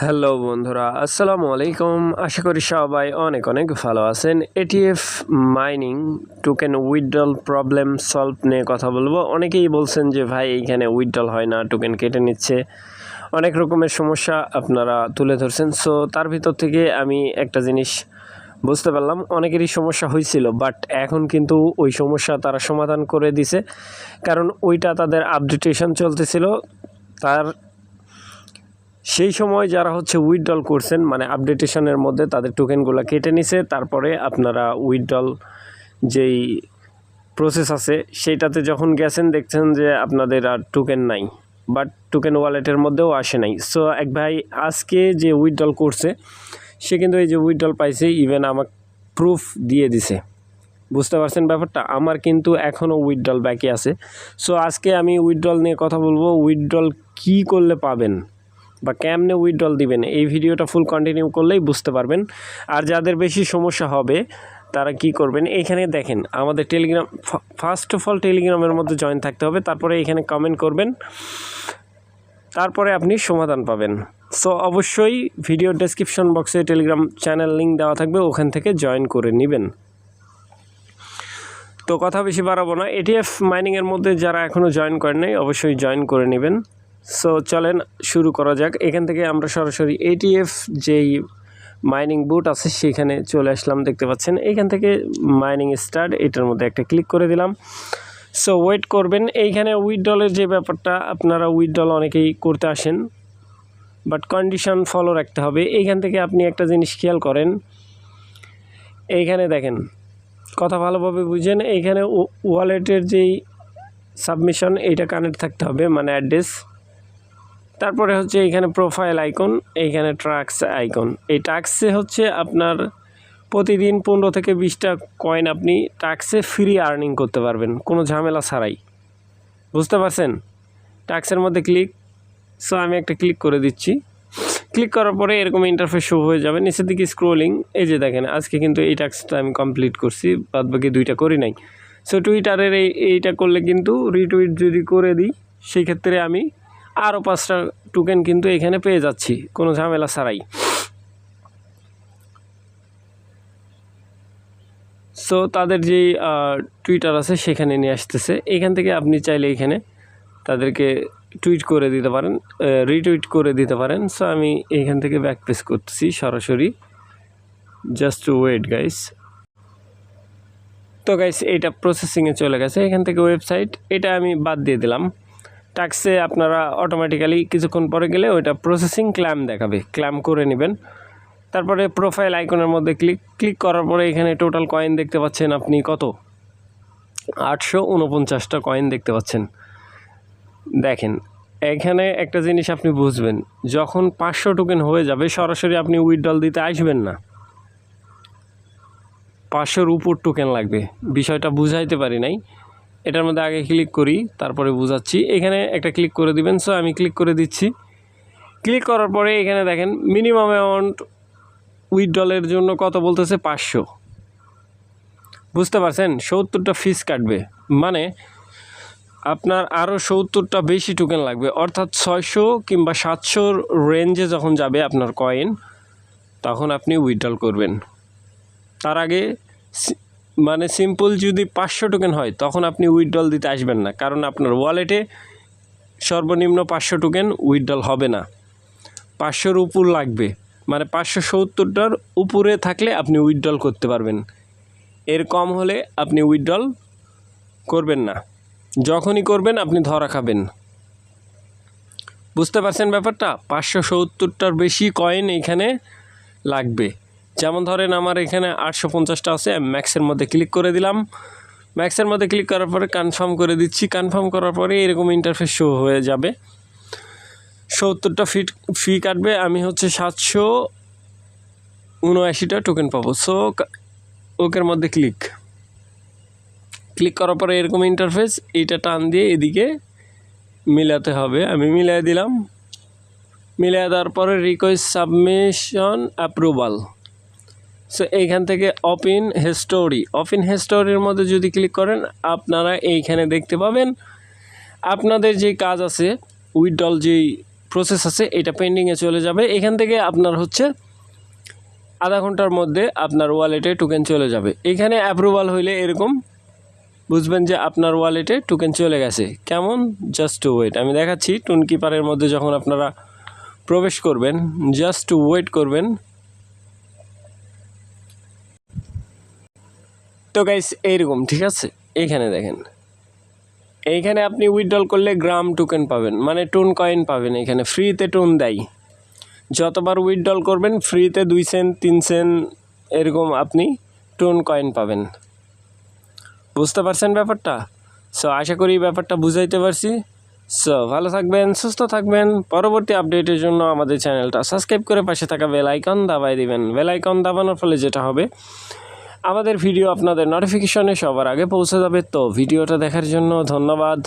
Hello বন্ধুরা, আসসালামু আলাইকুম। আশা করি সবাই অনেক অনেক ভালো আছেন। ATF mining token withdrawal problem solve নিয়ে কথা বলবো। অনেকেই বলছেন যে ভাই এইখানে উইথড্রল হয় না, টোকেন কেটে নিচ্ছে, অনেক রকমের সমস্যা আপনারা তুলে ধরছেন। সো তার ভিতর থেকে আমি একটা জিনিস বুঝতে পারলাম, অনেকেরই সমস্যা হয়েছিল, বাট এখন কিন্তু ওই সমস্যা তারা সমাধান করে দিছে, কারণ ওইটা তাদের আপডেটেশন চলতেছিল। তার সেই সময় যারা উইথড্রল করছেন, মানে আপডেটেশনের মধ্যে তাদের টোকেনগুলো কেটে নিছে, তারপরে আপনারা উইথড্রল যেই প্রসেস আছে সেইটাতে যখন গেছেন দেখছেন যে আপনাদের আর টোকেন নাই, বাট টোকেন ওয়ালেটের মধ্যেও আসে নাই। সো এক ভাই আজকে যে উইথড্রল করছে সে কিন্তু এই যে উইথড্রল পাইছে, ইভেন আমাকে প্রুফ দিয়ে দিছে। বুঝতে পারছেন ব্যাপারটা? আমার কিন্তু এখনও উইথড্রল বাকি আছে। সো আজকে আমি উইথড্রল নিয়ে কথা বলবো, উইথড্রল কী করলে পাবেন বা কেমনে উইথড্রল দিবেন, এই ভিডিওটা ফুল কন্টিনিউ করলেই বুঝতে পারবেন। আর যাদের বেশি সমস্যা হবে তারা কি করবেন, এইখানে দেখেন আমাদের টেলিগ্রাম, ফার্স্ট অফ অল টেলিগ্রামের মধ্যে জয়েন থাকতে হবে, তারপরে এখানে কমেন্ট করবেন, তারপরে আপনি সমাধান পাবেন। সো অবশ্যই ভিডিও ডেসক্রিপশন বক্সে টেলিগ্রাম চ্যানেল লিঙ্ক দেওয়া থাকবে, ওখান থেকে জয়েন করে নেবেন। তো কথা বেশি বাড়াবো না, এটিএফ মাইনিংয়ের মধ্যে যারা এখনও জয়েন করেন নাই অবশ্যই জয়েন করে নেবেন। সো চলেন শুরু করা যাক। এখান থেকে আমরা সরাসরি এটিএফ যেই মাইনিং বুট আছে সেখানে চলে আসলাম, দেখতে পাচ্ছেন এইখান থেকে মাইনিং স্টার্ট, এটার মধ্যে একটা ক্লিক করে দিলাম। সো ওয়েট করবেন। এইখানে উইথড্রলের যে ব্যাপারটা, আপনারা উইথড্রল অনেকেই করতে আসেন, বাট কন্ডিশন ফলো রাখতে হবে। এইখান থেকে আপনি একটা জিনিস খেয়াল করেন, এইখানে দেখেন, কথা ভালোভাবে বুঝেন, এইখানে ওয়ালেটের যেই সাবমিশন এইটা কানেক্ট থাকতে হবে, মানে অ্যাড্রেস। তারপরে এইখানে প্রোফাইল আইকন, এইখানে ট্রাক্স আইকন। এই ট্যাক্সে আপনার প্রতিদিন 15 থেকে 20টা কয়েন আপনি ট্যাক্সে ফ্রি আর্নিং করতে পারবেন, কোনো ঝামেলা ছাড়াই। বুঝতে পারছেন? ট্যাক্সের মধ্যে ক্লিক। সো আমি একটা ক্লিক করে দিচ্ছি। ক্লিক করার পরে এরকম ইন্টারফেস শো হয়ে যাবে। নিচের দিকে স্ক্রোলিং, এই যে দেখেন আজকে কিন্তু এই ট্যাক্সটা আমি কমপ্লিট করছি, বাদ বাকি 2টা করি নাই। সো টুইটারের এইটা করলে কিন্তু রিটুইট যদি করে দিই, সেই ক্ষেত্রে আমি আরও 5টা টোকেন কিন্তু এখানে পেয়ে যাচ্ছি কোনো ঝামেলা ছাড়াই। সো তাদের যেই টুইটার আছে সেখানে নিয়ে আসতেছে, এখান থেকে আপনি চাইলে এখানে তাদেরকে টুইট করে দিতে পারেন, রিটুইট করে দিতে পারেন। সো আমি এইখান থেকে ব্যাক পেজ করতেছি সরাসরি, জাস্ট টু ওয়েট গাইস। তো গাইস এটা প্রসেসিংয়ে চলে গেছে। এখান থেকে ওয়েবসাইট, এটা আমি বাদ দিয়ে দিলাম। ট্যাক্সে আপনারা অটোমেটিক্যালি কিছুক্ষণ পরে গেলে ওইটা প্রসেসিং ক্ল্যাম দেখাবে, ক্ল্যাম করে নেবেন। তারপরে প্রোফাইল আইকনের মধ্যে ক্লিক করার পরে এখানে টোটাল কয়েন দেখতে পাচ্ছেন আপনি কত, 849টা কয়েন দেখতে পাচ্ছেন। দেখেন এখানে একটা জিনিস আপনি বুঝবেন, যখন 500 টোকেন হয়ে যাবে সরাসরি আপনি উইথড্রল দিতে আসবেন না, 500-র উপর টোকেন লাগবে। বিষয়টা বুঝাইতে পারি নাই, এটার মধ্যে আগে ক্লিক করি তারপরে বুঝাচ্ছি। এখানে একটা ক্লিক করে দিবেন। সো আমি ক্লিক করে দিচ্ছি। ক্লিক করার পরে এখানে দেখেন মিনিমাম অ্যামাউন্ট উইথড্রলের জন্য কত বলতেছে, 500। বুঝতে পারছেন? 70টা ফিস কাটবে, মানে আপনার আরও 70টা বেশি টোকেন লাগবে, অর্থাৎ 600 কিংবা 700 রেঞ্জে যখন যাবে আপনার কয়েন, তখন আপনি উইথড্রল করবেন। তার আগে মানে সিম্পল যদি 500 টোকেন হয় তখন আপনি উইথড্রল দিতে আসবেন না, কারণ আপনার ওয়ালেটে সর্বনিম্ন 500 টোকেন উইথড্রল হবে না, 500-র উপর লাগবে, মানে 570টার উপরে থাকলে আপনি উইথড্রল করতে পারবেন। এর কম হলে আপনি উইথড্রল করবেন না, যখনই করবেন আপনি ধরা খাবেন। বুঝতে পারছেন ব্যাপারটা? 570টার বেশি কয়েন এখানে লাগবে। যেমন ধরেন আমার এখানে 850টা আছে, আমি ম্যাক্সের মধ্যে ক্লিক করে দিলাম। ম্যাক্সের মধ্যে ক্লিক করার পরে কনফার্ম করে দিচ্ছি। কনফার্ম করার পরে এরকম ইন্টারফেস শো হয়ে যাবে, 70টা ফি কাটবে, আমি 779টা টোকেন পাবো। সো ওকের মধ্যে ক্লিক করার পরে এরকম ইন্টারফেস, এইটা টান দিয়ে এদিকে মিলাতে হবে। আমি মিলাই দিলাম। মিলাই দেওয়ার পরে রিকোয়েস্ট সাবমিশন অ্যাপ্রুভাল। সো এইখান থেকে ওপেন হিস্টোরির মধ্যে যদি ক্লিক করেন আপনারা এইখানে দেখতে পাবেন আপনাদের যে কাজ আছে, উইথড্রল যেই প্রসেস আছে এটা পেন্ডিংয়ে চলে যাবে। এখান থেকে আপনার হচ্ছে আধা ঘন্টার মধ্যে আপনার ওয়ালেটে টোকেন চলে যাবে। এখানে অ্যাপ্রুভাল হইলে এরকম বুঝবেন যে আপনার ওয়ালেটে টোকেন চলে গেছে। কেমন? জাস্ট ওয়েট, আমি দেখাচ্ছি। টুন কিপারের মধ্যে যখন আপনারা প্রবেশ করবেন জাস্ট ওয়েট করবেন। তো গাইস এইরকম, ঠিক আছে। এইখানে দেখেন, এইখানে আপনি উইথড্রল করলে গ্রাম টোকেন পাবেন, মানে টুন কয়েন পাবেন। এখানে ফ্রিতে টুন দেয়, যতবার উইথড্রল করবেন ফ্রিতে 2 সেন্ট 3 সেন্ট এরকম আপনি টুন কয়েন পাবেন। বুঝতে পারছেন ব্যাপারটা? সো আশা করি ব্যাপারটা বুঝাইতে পারছি। সো ভালো থাকবেন, সুস্থ থাকবেন। পরবর্তী আপডেটের জন্য আমাদের চ্যানেলটা সাবস্ক্রাইব করে পাশে থাকা বেল আইকন দাবাই দিবেন। বেল আইকন দাবানোর ফলে যেটা হবে, আমাদের ভিডিও আপনাদের নোটিফিকেশনে সবার আগে পৌঁছে যাবে। তো ভিডিওটা দেখার জন্য ধন্যবাদ।